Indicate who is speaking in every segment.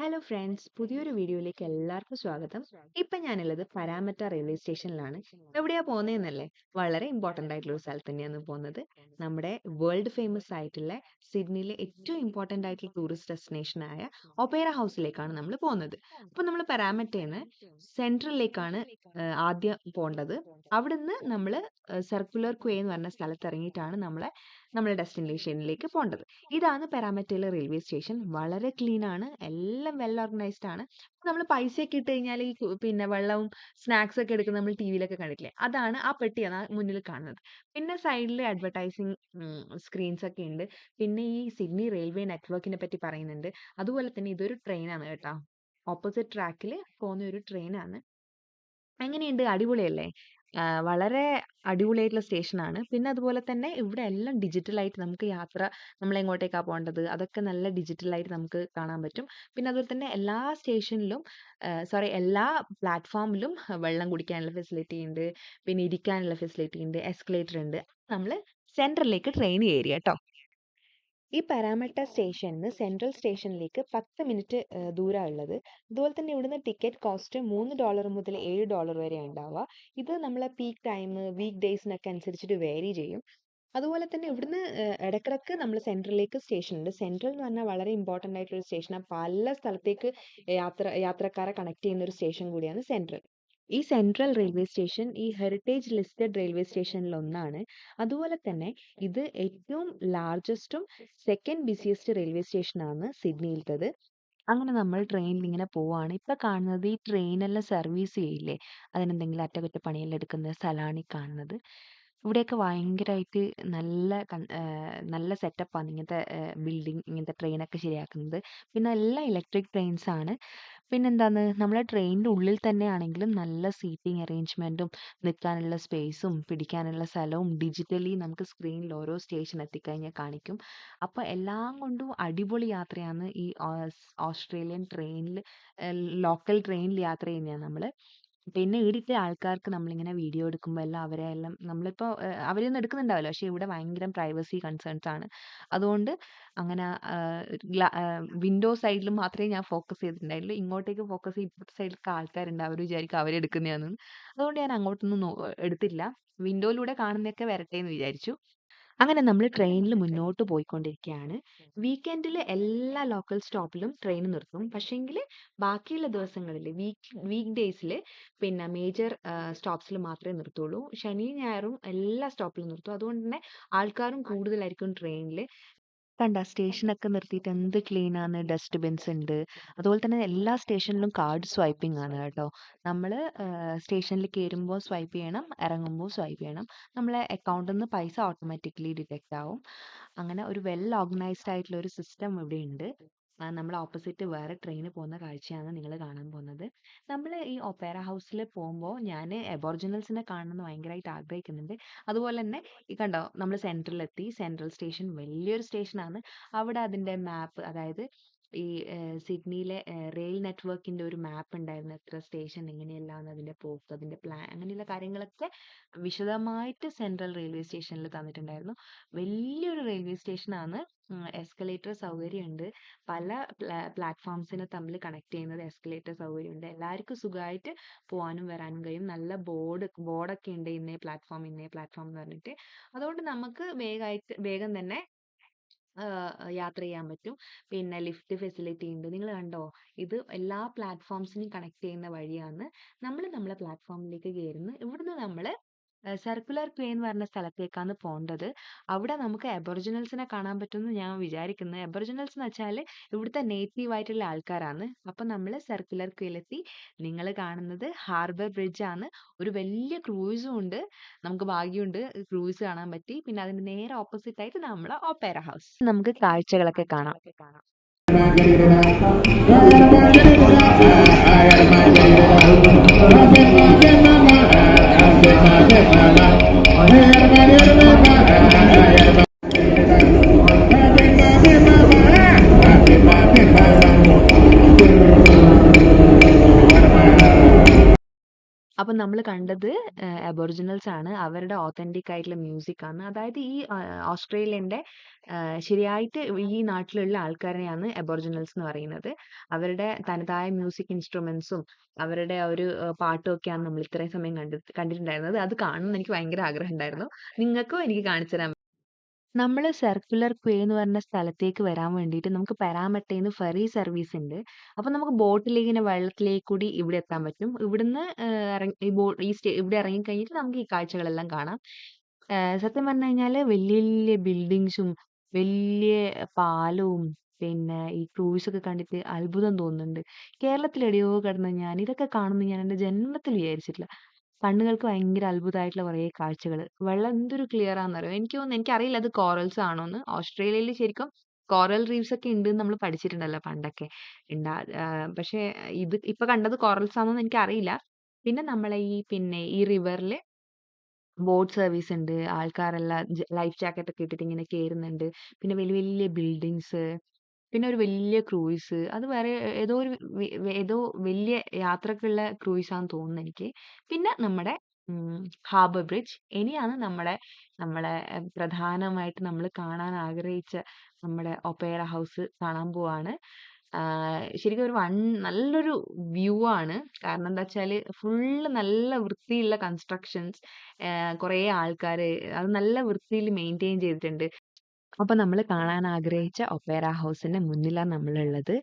Speaker 1: Hello friends, പുതിയൊരു വീഡിയോയിലേക്ക് എല്ലാവർക്കും സ്വാഗതം. ഇപ്പം ഞാനുള്ളത് പരാമറ്റ റെയിൽവേ സ്റ്റേഷനിലാണ്. എവിടെയാ പോകുന്നതെന്നല്ലേ? വളരെ ഇമ്പോർട്ടൻ്റ് ആയിട്ടുള്ള ഒരു സ്ഥലത്ത് തന്നെയാണ് പോകുന്നത്. നമ്മുടെ വേൾഡ് ഫേമസ് ആയിട്ടുള്ള സിഡ്നിയിലെ ഏറ്റവും ഇമ്പോർട്ടൻ്റ് ആയിട്ടുള്ള ടൂറിസ്റ്റ് ഡെസ്റ്റിനേഷനായ ഒപ്പേറ ഹൗസിലേക്കാണ് നമ്മൾ പോകുന്നത്. അപ്പോൾ നമ്മൾ പരാമറ്റയിൽ സെൻട്രലിലേക്കാണ് ആദ്യം പോകേണ്ടത്. അവിടുന്ന് നമ്മൾ സർക്കുലർ ക്വേ എന്ന് പറഞ്ഞ സ്ഥലത്ത് ഇറങ്ങിയിട്ടാണ് നമ്മുടെ ഡെസ്റ്റിനേഷനിലേക്ക് പോകേണ്ടത്. ഇതാണ് പരാമറ്റയിലെ റെയിൽവേ സ്റ്റേഷൻ. വളരെ ക്ലീൻ ആണ്, എല്ലാം വെൽ ഓർഗനൈസ്ഡ് ആണ്. നമ്മൾ പൈസയൊക്കെ ഇട്ട് കഴിഞ്ഞാൽ പിന്നെ വെള്ളവും സ്നാക്സ് ഒക്കെ എടുക്കുന്ന നമ്മൾ ടി വിയിലൊക്കെ കണ്ടിട്ടില്ലേ, അതാണ് ആ പെട്ടിയാണ് മുന്നിൽ കാണുന്നത്. പിന്നെ സൈഡിൽ അഡ്വർടൈസിങ് സ്ക്രീൻസ് ഒക്കെ ഉണ്ട്. പിന്നെ ഈ സിഡ്നി റെയിൽവേ നെറ്റ്വർക്കിനെ പറ്റി പറയുന്നുണ്ട്. അതുപോലെ തന്നെ ഇതൊരു ട്രെയിനാണ് കേട്ടോ, ഓപ്പോസിറ്റ് ട്രാക്കിൽ പോകുന്ന ഒരു ട്രെയിനാണ്. എങ്ങനെയുണ്ട്? അടിപൊളിയല്ലേ? വളരെ അടിപൊളിയായിട്ടുള്ള സ്റ്റേഷനാണ്. പിന്നെ അതുപോലെ തന്നെ ഇവിടെ എല്ലാം ഡിജിറ്റലായിട്ട് നമുക്ക് നമ്മൾ എങ്ങോട്ടേക്കാ പോകേണ്ടത് അതൊക്കെ നല്ല ഡിജിറ്റലായിട്ട് നമുക്ക് കാണാൻ പറ്റും. പിന്നെ അതുപോലെ തന്നെ എല്ലാ സ്റ്റേഷനിലും എല്ലാ പ്ലാറ്റ്ഫോമിലും വെള്ളം കുടിക്കാനുള്ള ഫെസിലിറ്റി ഉണ്ട്. പിന്നെ ഇരിക്കാനുള്ള ഫെസിലിറ്റി ഉണ്ട്. എസ്കലേറ്റർ ഉണ്ട്. നമ്മൾ സെൻട്രലിലേക്ക് ട്രെയിൻ കയറി കേട്ടോ. ഈ പരാമട്ട സ്റ്റേഷനിന്ന് സെൻട്രൽ സ്റ്റേഷനിലേക്ക് 10 മിനിറ്റ് ദൂരമുള്ളത്. അതുപോലെ തന്നെ ഇവിടുന്ന് ടിക്കറ്റ് കോസ്റ്റ് $3 മുതൽ $7 വരെ ഉണ്ടാവുക. ഇത് നമ്മളെ പീക്ക് ടൈം, വീക്ക് ഡേയ്സിനൊക്കെ അനുസരിച്ചിട്ട് വേരി ചെയ്യും. അതുപോലെ തന്നെ ഇവിടുന്ന് ഇടക്കിടക്ക് നമ്മൾ സെൻട്രലിലേക്ക് സ്റ്റേഷൻ ഉണ്ട്. സെൻട്രൽ എന്ന് പറഞ്ഞാൽ വളരെ ഇമ്പോർട്ടൻ്റ് ആയിട്ടുള്ള ഒരു സ്റ്റേഷനാണ്. പല സ്ഥലത്തേക്ക് യാത്രക്കാരെ കണക്ട് ചെയ്യുന്ന ഒരു സ്റ്റേഷൻ കൂടിയാണ് സെൻട്രൽ. ഈ സെൻട്രൽ റെയിൽവേ സ്റ്റേഷൻ ഈ ഹെറിറ്റേജ് ലിസ്റ്റഡ് റെയിൽവേ സ്റ്റേഷനിൽ ഒന്നാണ്. അതുപോലെ തന്നെ ഇത് ഏറ്റവും ലാർജസ്റ്റും സെക്കൻഡ് ബിസിയസ്റ്റ് റെയിൽവേ സ്റ്റേഷനാണ് സിഡ്നിയിലത്തത്. അങ്ങനെ നമ്മൾ ട്രെയിനിൽ ഇങ്ങനെ പോവാണ്. ഇപ്പൊ കാണുന്നത് ഈ ട്രെയിനെല്ലാം സർവീസ് ചെയ്യില്ലേ, അതിനെന്തെങ്കിലും അറ്റകുറ്റപ്പണിയെല്ലാം എടുക്കുന്ന സ്ഥലമാണ് ഈ കാണുന്നത്. ഇവിടെയൊക്കെ ഭയങ്കരമായിട്ട് നല്ല സെറ്റപ്പാണ് ഇങ്ങനത്തെ ബിൽഡിംഗ്, ഇങ്ങനത്തെ ട്രെയിനൊക്കെ ശരിയാക്കുന്നത്. പിന്നെ എല്ലാം ഇലക്ട്രിക് ട്രെയിൻസ് ആണ്. പിന്നെന്താന്ന്, നമ്മളെ ട്രെയിനിൻ്റെ ഉള്ളിൽ തന്നെയാണെങ്കിലും നല്ല സീറ്റിംഗ് അറേഞ്ച്മെൻറ്റും നിൽക്കാനുള്ള സ്പേസും പിടിക്കാനുള്ള സ്ഥലവും ഡിജിറ്റലി നമുക്ക് സ്ക്രീനിൽ ഓരോ സ്റ്റേഷൻ എത്തിക്കഴിഞ്ഞാൽ കാണിക്കും. അപ്പോൾ എല്ലാം കൊണ്ടും അടിപൊളി യാത്രയാണ് ഈ ഓസ്ട്രേലിയൻ ട്രെയിനിൽ, ലോക്കൽ ട്രെയിനിൽ യാത്ര ചെയ്യുന്നതാണ് നമ്മൾ. പിന്നെ ഈടിത്തെ ആൾക്കാർക്ക് നമ്മളിങ്ങനെ വീഡിയോ എടുക്കുമ്പോൾ എല്ലാം അവരെല്ലാം നമ്മളിപ്പോൾ അവരൊന്നും എടുക്കുന്നുണ്ടാവില്ല, പക്ഷേ ഇവിടെ ഭയങ്കര പ്രൈവസി കൺസേൺസ് ആണ്. അതുകൊണ്ട് അങ്ങനെ വിൻഡോ സൈഡിൽ മാത്രമേ ഞാൻ ഫോക്കസ് ചെയ്തിട്ടുണ്ടായുള്ളൂ. ഇങ്ങോട്ടേക്ക് ഫോക്കസ് ചെയ്ത് ഇപ്പുറത്തെ സൈഡിലൊക്കെ ആൾക്കാരുണ്ട്, അവർ വിചാരിക്കും അവരെടുക്കുന്നതാണെന്ന്. അതുകൊണ്ട് ഞാൻ അങ്ങോട്ടൊന്നും എടുത്തില്ല. വിൻഡോയിലൂടെ കാണുന്നതൊക്കെ വരട്ടെ എന്ന് വിചാരിച്ചു. അങ്ങനെ നമ്മൾ ട്രെയിനിൽ മുന്നോട്ട് പോയിക്കൊണ്ടിരിക്കുകയാണ്. വീക്കെൻഡിൽ എല്ലാ ലോക്കൽ സ്റ്റോപ്പിലും ട്രെയിൻ നിർത്തും. പക്ഷേങ്കിൽ ബാക്കിയുള്ള ദിവസങ്ങളിൽ വീക്ക് ഡേയ്സിൽ പിന്നെ മേജർ സ്റ്റോപ്സിൽ മാത്രമേ നിർത്തുള്ളൂ. ശനിയും ഞായറും എല്ലാ സ്റ്റോപ്പിലും നിർത്തും. അതുകൊണ്ട് തന്നെ ആൾക്കാരും കൂടുതലായിരിക്കും ട്രെയിനിൽ. കണ്ട സ്റ്റേഷനൊക്കെ നിർത്തിയിട്ട് എന്ത് ക്ലീൻ ആണ്, ഡസ്റ്റ് ബിൻസ് ഉണ്ട്. അതുപോലെ തന്നെ എല്ലാ സ്റ്റേഷനിലും കാർഡ് സ്വൈപ്പിംഗ് ആണ് കേട്ടോ. നമ്മൾ സ്റ്റേഷനിൽ കയറുമ്പോൾ സ്വൈപ്പ് ചെയ്യണം, ഇറങ്ങുമ്പോൾ സ്വൈപ്പ് ചെയ്യണം. നമ്മളെ അക്കൗണ്ടിൽ നിന്ന് പൈസ ഓട്ടോമാറ്റിക്കലി ഡിഡക്റ്റ് ആവും. അങ്ങനെ ഒരു വെൽ ഓർഗനൈസ്ഡ് ആയിട്ടുള്ള ഒരു സിസ്റ്റം ഇവിടെ ഉണ്ട്. നമ്മൾ ഓപ്പോസിറ്റ് വേറെ ട്രെയിൻ പോകുന്ന കാഴ്ചയാണ് നിങ്ങൾ കാണാൻ പോകുന്നത്. നമ്മൾ ഈ ഒപ്പേറ ഹൗസിൽ പോകുമ്പോൾ ഞാൻ അബോറിജിനൽസിനെ കാണണമെന്ന് ഭയങ്കരമായിട്ട് ആഗ്രഹിക്കുന്നുണ്ട്. അതുപോലെ തന്നെ ഈ കണ്ടോ, നമ്മൾ സെൻട്രലിലെത്തി. സെൻട്രൽ സ്റ്റേഷൻ വലിയൊരു സ്റ്റേഷനാണ്. അവിടെ അതിൻ്റെ മാപ്പ്, അതായത് ഈ സിഡ്നിയിലെ റെയിൽ നെറ്റ്വർക്കിൻ്റെ ഒരു മാപ്പ് ഉണ്ടായിരുന്നു. എത്ര സ്റ്റേഷൻ എങ്ങനെയെല്ലാം അതിൻ്റെ പോക്ക്, അതിൻ്റെ പ്ലാൻ, അങ്ങനെയുള്ള കാര്യങ്ങളൊക്കെ വിശദമായിട്ട് സെൻട്രൽ റെയിൽവേ സ്റ്റേഷനിൽ തന്നിട്ടുണ്ടായിരുന്നു. വലിയൊരു റെയിൽവേ സ്റ്റേഷനാണ്. എസ്കലേറ്റർ സൗകര്യമുണ്ട്. പല പ്ലാറ്റ്ഫോംസിനെ തമ്മിൽ കണക്ട് ചെയ്യുന്നത് എസ്കലേറ്റർ സൗകര്യമുണ്ട്. എല്ലാവർക്കും സുഖമായിട്ട് പോകാനും വരാനും കഴിയും. നല്ല ബോർഡൊക്കെ ഉണ്ട്, ഇന്നേ പ്ലാറ്റ്ഫോം എന്ന് പറഞ്ഞിട്ട്. അതുകൊണ്ട് നമുക്ക് വേഗം തന്നെ യാത്ര ചെയ്യാൻ പറ്റും. പിന്നെ ലിഫ്റ്റ് ഫെസിലിറ്റി ഉണ്ട്. നിങ്ങൾ കണ്ടോ, ഇത് എല്ലാ പ്ലാറ്റ്ഫോംസിനെയും കണക്ട് ചെയ്യുന്ന വഴിയാണ്. നമ്മളെ പ്ലാറ്റ്ഫോമിലേക്ക് കയറുന്നു. ഇവിടുന്ന് നമ്മൾ സർക്കുലർ ക്വേ എന്ന് പറഞ്ഞ സ്ഥലത്തേക്കാണ് പോകേണ്ടത്. അവിടെ നമുക്ക് അബോറിജിനൽസിനെ കാണാൻ പറ്റുമെന്ന് ഞാൻ വിചാരിക്കുന്നത്. അബോറിജിനൽസ് എന്ന് വെച്ചാൽ ഇവിടുത്തെ നേറ്റീവ് ആയിട്ടുള്ള ആൾക്കാരാണ്. അപ്പം നമ്മൾ സർക്കുലർ ക്വേയിലെത്തി. നിങ്ങൾ കാണുന്നത് ഹാർബർ ബ്രിഡ്ജ് ആണ്. ഒരു വലിയ ക്രൂയിസും ഉണ്ട്. നമുക്ക് ഭാഗ്യമുണ്ട്, ക്രൂയിസ് കാണാൻ പറ്റി. പിന്നെ അതിന്റെ നേരെ ഓപ്പോസിറ്റ് ആയിട്ട് നമ്മളെ ഒപ്പേറ ഹൗസ്. നമുക്ക് കാഴ്ചകളൊക്കെ കാണാം. അപ്പം നമ്മൾ കണ്ടത് അബോറിജിനൽസ് ആണ്. അവരുടെ ഓത്തന്റിക് ആയിട്ടുള്ള മ്യൂസിക് ആണ്. അതായത് ഈ ഓസ്ട്രേലിയൻ്റെ ശരിയായിട്ട് ഈ നാട്ടിലുള്ള ആൾക്കാരെയാണ് അബോറിജിനൽസ് എന്ന് പറയുന്നത്. അവരുടെ തനതായ മ്യൂസിക് ഇൻസ്ട്രുമെന്റ്സും അവരുടെ ആ ഒരു പാട്ടും ഒക്കെയാണ് നമ്മൾ ഇത്രയും സമയം കണ്ടിട്ടുണ്ടായിരുന്നത്. അത് കാണണമെന്ന് എനിക്ക് ഭയങ്കര ആഗ്രഹം ഉണ്ടായിരുന്നു. നിങ്ങൾക്കും എനിക്ക് കാണിച്ചു തരാൻ നമ്മള് സർക്കുലർ ക്വേ എന്ന് പറഞ്ഞ സ്ഥലത്തേക്ക് വരാൻ വേണ്ടിയിട്ട് നമുക്ക് പരാമട്ടേന്ന് ഫെറി സർവീസ് ഉണ്ട്. അപ്പൊ നമുക്ക് ബോട്ടിൽ ഇങ്ങനെ വെള്ളത്തിലേക്ക് കൂടി ഇവിടെ എത്താൻ പറ്റും. ഇവിടുന്ന് ഇറങ്ങി ഈ ബോ ഈ സ്റ്റേ ഇവിടെ ഇറങ്ങി കഴിഞ്ഞിട്ട് നമുക്ക് ഈ കാഴ്ചകളെല്ലാം കാണാം. സത്യം പറഞ്ഞു കഴിഞ്ഞാല് വല്യ വല്യ ബിൽഡിങ്സും വല്യ പാലവും പിന്നെ ഈ ക്രൂയിസ് ഒക്കെ കണ്ടിട്ട് അത്ഭുതം തോന്നുന്നുണ്ട്. കേരളത്തിൽ എവിടെയോ കിടന്ന ഞാൻ ഇതൊക്കെ കാണുമെന്ന് ഞാൻ എന്റെ ജന്മത്തിൽ വിചാരിച്ചിട്ടില്ല. കണ്ണുകൾക്ക് ഭയങ്കര അത്ഭുതമായിട്ടുള്ള കുറേ കാഴ്ചകള്. വെള്ളം എന്തൊരു ക്ലിയർ ആണെന്നറിയോ? എനിക്ക് തോന്നുന്നു എനിക്കറിയില്ല അത് കോറൽസ് ആണോന്ന്. ഓസ്ട്രേലിയയിൽ ശരിക്കും കോറൽ റീഫ്സ് ഒക്കെ ഉണ്ടെന്ന് നമ്മൾ പഠിച്ചിട്ടുണ്ടല്ലോ പണ്ടൊക്കെ. ഇണ്ടാ പക്ഷേ ഇത് ഇപ്പൊ കണ്ടത് കോറൽസ് ആണോന്ന് എനിക്കറിയില്ല. പിന്നെ നമ്മളെ ഈ റിവറില് ബോട്ട് സർവീസ് ഉണ്ട്. ആൾക്കാരെല്ലാം ലൈഫ് ജാക്കറ്റ് ഒക്കെ ഇട്ടിട്ട് ഇങ്ങനെ കേറുന്നുണ്ട്. പിന്നെ വലിയ വലിയ ബിൽഡിങ്സ്, പിന്നെ ഒരു വലിയ ക്രൂയിസ്. അത് വേറെ ഏതോ ഒരു ഏതോ വലിയ യാത്രക്കുള്ള ക്രൂയിസാന്ന് തോന്നുന്നു എനിക്ക്. പിന്നെ നമ്മുടെ ഹാർബർ ബ്രിഡ്ജ്. ഇനിയാണ് നമ്മളെ പ്രധാനമായിട്ട് നമ്മൾ കാണാൻ ആഗ്രഹിച്ച നമ്മുടെ ഒപ്പേറ ഹൗസ് കാണാൻ പോവാണ്. ശരിക്കും നല്ലൊരു വ്യൂ ആണ്. കാരണം എന്താച്ചാല് ഫുള്ള് നല്ല വൃത്തിയുള്ള കൺസ്ട്രക്ഷൻസ്. കുറേ ആൾക്കാര് അത് നല്ല വൃത്തിയിൽ മെയിന്റെയിൻ ചെയ്തിട്ടുണ്ട്. അപ്പൊ നമ്മള് കാണാൻ ആഗ്രഹിച്ച ഒപ്പേറ ഹൗസിന്റെ മുന്നിലാ നമ്മളുള്ളത്.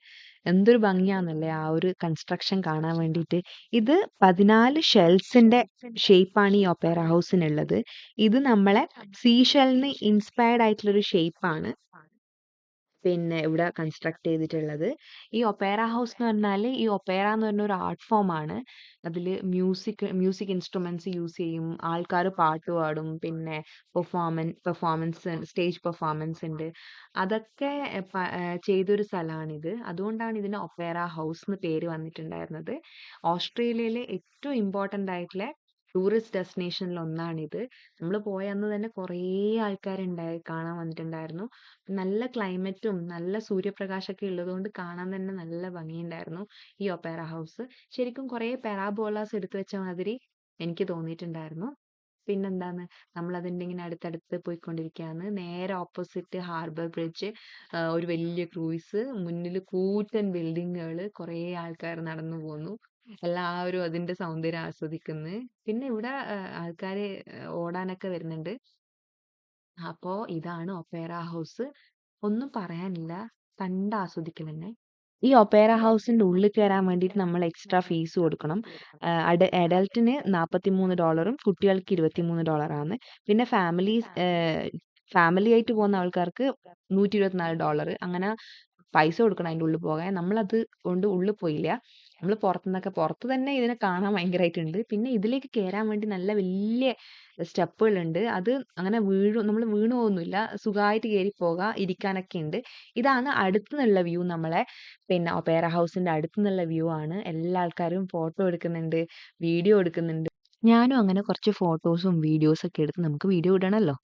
Speaker 1: എന്തൊരു ഭംഗിയാന്നല്ലേ ആ ഒരു കൺസ്ട്രക്ഷൻ കാണാൻ വേണ്ടിയിട്ട്. ഇത് 14 ഷെൽസിന്റെ ഷേപ്പാണ് ഈ ഒപ്പേറ ഹൗസിനുള്ളത്. ഇത് നമ്മളെ സീഷെല്ലിന് ഇൻസ്പയർഡ് ആയിട്ടുള്ള ഒരു ഷേപ്പാണ് പിന്നെ ഇവിടെ കൺസ്ട്രക്ട് ചെയ്തിട്ടുള്ളത്. ഈ ഒപ്പേറ ഹൗസ് എന്ന് പറഞ്ഞാല് ഈ ഒപ്പേറ എന്ന് പറഞ്ഞ ഒരു ആർട്ട് ഫോം ആണ്. അതില് മ്യൂസിക് ഇൻസ്ട്രുമെന്റ്സ് യൂസ് ചെയ്യും. ആൾക്കാര് പാട്ട് പാടും. പിന്നെ പെർഫോമൻസ് സ്റ്റേജ് പെർഫോമൻസ് ഉണ്ട്. അതൊക്കെ ചെയ്തൊരു സ്ഥലമാണിത്. അതുകൊണ്ടാണ് ഇതിന് ഒപ്പേറ ഹൗസ് എന്ന് പേര് വന്നിട്ടുണ്ടായിരുന്നത്. ഓസ്ട്രേലിയയിലെ ഏറ്റവും ഇമ്പോർട്ടന്റ് ആയിട്ടുള്ള ടൂറിസ്റ്റ് ഡെസ്റ്റിനേഷനിൽ ഒന്നാണിത്. നമ്മൾ പോയ അന്ന് തന്നെ കുറേ കാണാൻ വന്നിട്ടുണ്ടായിരുന്നു. നല്ല ക്ലൈമറ്റും നല്ല സൂര്യപ്രകാശമൊക്കെ ഉള്ളതുകൊണ്ട് കാണാൻ തന്നെ നല്ല ഭംഗിയുണ്ടായിരുന്നു ഈ ഒപ്പേറ ഹൗസ്. ശരിക്കും കുറേ പെറാബോളാസ് എടുത്തു വെച്ച മാതിരി എനിക്ക് തോന്നിയിട്ടുണ്ടായിരുന്നു. പിന്നെന്താന്ന് നമ്മളതിന്റെ ഇങ്ങനെ അടുത്തടുത്ത് പോയിക്കൊണ്ടിരിക്കുകയാണ്. നേരെ ഓപ്പോസിറ്റ് ഹാർബർ ബ്രിഡ്ജ്, ഒരു വലിയ ക്രൂയിസ്, മുന്നിൽ കൂറ്റൻ ബിൽഡിങ്ങുകള്, കുറേ ആൾക്കാർ നടന്നു പോകുന്നു. എല്ലാവരും അതിന്റെ സൗന്ദര്യം ആസ്വദിക്കുന്നു. പിന്നെ ഇവിടെ ആൾക്കാര് ഓടാനൊക്കെ വരുന്നുണ്ട്. അപ്പോ ഇതാണ് ഒപ്പേറ ഹൗസ്. ഒന്നും പറയാനില്ല. കണ്ട് ആസ്വദിക്കൽ തന്നെ. ഈ ഒപ്പേറ ഹൗസിന്റെ ഉള്ളിൽ കയറാൻ വേണ്ടിയിട്ട് നമ്മൾ എക്സ്ട്രാ ഫീസ് കൊടുക്കണം. അഡൽട്ടിന് $43 കുട്ടികൾക്ക് $23 ആണ്. പിന്നെ ഫാമിലി ആയിട്ട് പോകുന്ന ആൾക്കാർക്ക് $124 അങ്ങനെ പൈസ കൊടുക്കണം അതിന്റെ ഉള്ളിൽ പോകാൻ. നമ്മളത് കൊണ്ട് ഉള്ളിൽ പോയില്ല. നമ്മൾ പുറത്ത് തന്നെ ഇതിനെ കാണാൻ ഭയങ്കരമായിട്ടുണ്ട്. പിന്നെ ഇതിലേക്ക് കേറാൻ വേണ്ടി നല്ല വലിയ സ്റ്റെപ്പുകളുണ്ട്. അത് അങ്ങനെ നമ്മൾ വീണു പോകുന്നില്ല. സുഖമായിട്ട് കയറി പോകാം. ഇരിക്കാനൊക്കെ ഉണ്ട്. ഇതാണ് അടുത്തുനിന്നുള്ള വ്യൂ. നമ്മളെ പിന്നെ ഒപ്പേറ ഹൗസിന്റെ അടുത്തുനിന്നുള്ള വ്യൂ ആണ്. എല്ലാ ആൾക്കാരും ഫോട്ടോ എടുക്കുന്നുണ്ട്, വീഡിയോ എടുക്കുന്നുണ്ട്. ഞാനും അങ്ങനെ കുറച്ച് ഫോട്ടോസും വീഡിയോസും ഒക്കെ എടുത്ത് നമുക്ക് വീഡിയോ ഇടണല്ലോ.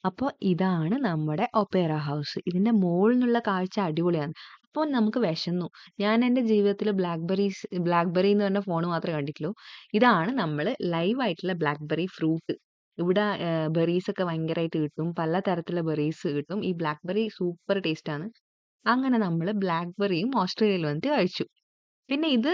Speaker 1: അപ്പോൾ ഇതാണ് നമ്മുടെ ഒപ്പേറ ഹൗസ്. ഇതിന്റെ മോളിൽ നിന്നുള്ള കാഴ്ച അടിപൊളിയാണ്. അപ്പോൾ നമുക്ക് വിശന്നു. ഞാൻ എൻ്റെ ജീവിതത്തിൽ ബ്ലാക്ക്ബെറി എന്ന് പറഞ്ഞ ഫോൺ മാത്രമേ കണ്ടിട്ടുള്ളൂ. ഇതാണ് നമ്മൾ ലൈവ് ആയിട്ടുള്ള ബ്ലാക്ക്ബെറി ഫ്രൂട്ട്. ഇവിടെ ബെറീസ് ഒക്കെ ഭയങ്കരമായിട്ട് കിട്ടും. പല തരത്തിലുള്ള ബെറീസ് കിട്ടും. ഈ ബ്ലാക്ക്ബെറി സൂപ്പർ ടേസ്റ്റ് ആണ്. അങ്ങനെ നമ്മൾ ബ്ലാക്ക്ബെറിയും ഓസ്ട്രേലിയയിൽ വന്നിട്ട് കഴിച്ചു. പിന്നെ ഇത്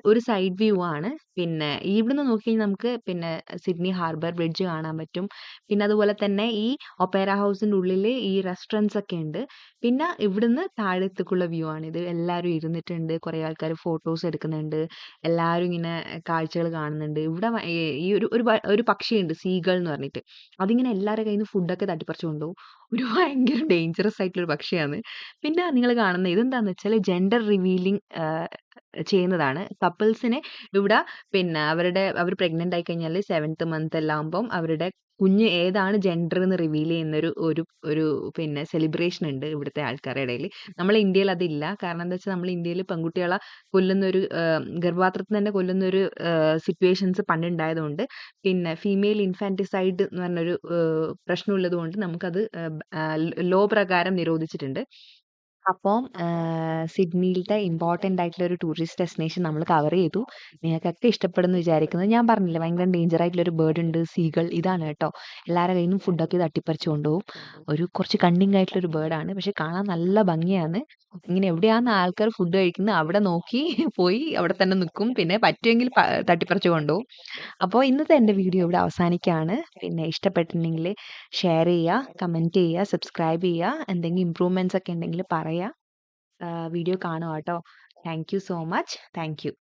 Speaker 1: ഒരു സൈഡ് വ്യൂ ആണ്. പിന്നെ ഇവിടുന്ന് നോക്കിക്കഴിഞ്ഞാൽ നമുക്ക് പിന്നെ സിഡ്നി ഹാർബർ ബ്രിഡ്ജ് കാണാൻ പറ്റും. പിന്നെ അതുപോലെ തന്നെ ഈ ഒപ്പേറ ഹൗസിന്റെ ഉള്ളില് ഈ റെസ്റ്റോറന്റ്സ് ഒക്കെ ഉണ്ട്. പിന്നെ ഇവിടുന്ന് താഴത്തേക്കുള്ള വ്യൂ ആണിത്. എല്ലാവരും ഇരുന്നിട്ടുണ്ട്. കുറേ ആൾക്കാർ ഫോട്ടോസ് എടുക്കുന്നുണ്ട്. എല്ലാവരും ഇങ്ങനെ കാഴ്ചകൾ കാണുന്നുണ്ട്. ഇവിടെ ഈ ഒരു പക്ഷിയുണ്ട് സീഗൾ എന്ന് പറഞ്ഞിട്ട്. അതിങ്ങനെ എല്ലാവരുടെ കയ്യിൽ നിന്ന് ഫുഡൊക്കെ തട്ടിപ്പറിച്ച് കൊണ്ടുപോകും. ഒരു ഭയങ്കര ഡേഞ്ചറസ് ആയിട്ടുള്ള ഒരു പക്ഷിയാണ്. പിന്നെ നിങ്ങൾ കാണുന്ന ഇതെന്താന്ന് വെച്ചാൽ ജെൻഡർ റിവീലിംഗ് ചെയ്യുന്നതാണ്. കപ്പിൾസിന് ഇവിടെ പിന്നെ അവർ പ്രഗ്നന്റ് ആയി കഴിഞ്ഞാൽ 7th മന്ത് എല്ലാം ആകുമ്പം അവരുടെ കുഞ്ഞ് ഏതാണ് ജെൻഡർ എന്ന് റിവീൽ ചെയ്യുന്ന ഒരു ഒരു ഒരു പിന്നെ സെലിബ്രേഷൻ ഉണ്ട് ഇവിടുത്തെ ആൾക്കാരുടെ ഇടയിൽ. നമ്മളെ ഇന്ത്യയിൽ അതില്ല. കാരണം എന്താ വെച്ചാൽ നമ്മൾ ഇന്ത്യയിൽ പെൺകുട്ടികളെ ഗർഭപാത്രത്തിൽ തന്നെ കൊല്ലുന്ന ഒരു സിറ്റുവേഷൻസ് പണ്ടുണ്ടായതുകൊണ്ട് പിന്നെ ഫീമെയിൽ ഇൻഫാന്റിസൈഡ് എന്ന് പറഞ്ഞൊരു പ്രശ്നമുള്ളത് കൊണ്ട് നമുക്കത് ലോ പ്രകാരം നിരോധിച്ചിട്ടുണ്ട്. അപ്പം സിഡ്നിയിലത്തെ ഇമ്പോർട്ടന്റ് ആയിട്ടുള്ള ഒരു ടൂറിസ്റ്റ് ഡെസ്റ്റിനേഷൻ നമ്മൾ കവർ ചെയ്തു. നിങ്ങൾക്കൊക്കെ ഇഷ്ടപ്പെടുമെന്ന് വിചാരിക്കുന്നു. ഞാൻ പറഞ്ഞില്ലേ ഭയങ്കര ഡേഞ്ചർ ആയിട്ടുള്ള ഒരു ബേർഡ് ഉണ്ട്, സീകൾ. ഇതാണ് കേട്ടോ. എല്ലാവരുടെ കയ്യിൽ നിന്നും ഫുഡൊക്കെ തട്ടിപ്പറിച്ചു കൊണ്ടുപോകും. കുറച്ച് കണ്ണിങ് ആയിട്ടുള്ള ഒരു ബേർഡാണ്. പക്ഷെ കാണാൻ നല്ല ഭംഗിയാണ്. ഇങ്ങനെ എവിടെയാണ് ആൾക്കാർ ഫുഡ് കഴിക്കുന്നത് അവിടെ നോക്കി പോയി അവിടെ തന്നെ നിൽക്കും. പിന്നെ പറ്റുമെങ്കിൽ തട്ടിപ്പറിച്ചു കൊണ്ടുപോകും. അപ്പോൾ ഇന്നത്തെ എൻ്റെ വീഡിയോ ഇവിടെ അവസാനിക്കുകയാണ്. പിന്നെ ഇഷ്ടപ്പെട്ടിട്ടുണ്ടെങ്കിൽ ഷെയർ ചെയ്യുക, കമൻറ്റ് ചെയ്യുക, സബ്സ്ക്രൈബ് ചെയ്യുക. എന്തെങ്കിലും ഇമ്പ്രൂവ്മെൻറ്റ്സ് ഒക്കെ ഉണ്ടെങ്കിൽ പറയുക. വീഡിയോ കാണുക കേട്ടോ. Thank you so much. Thank you.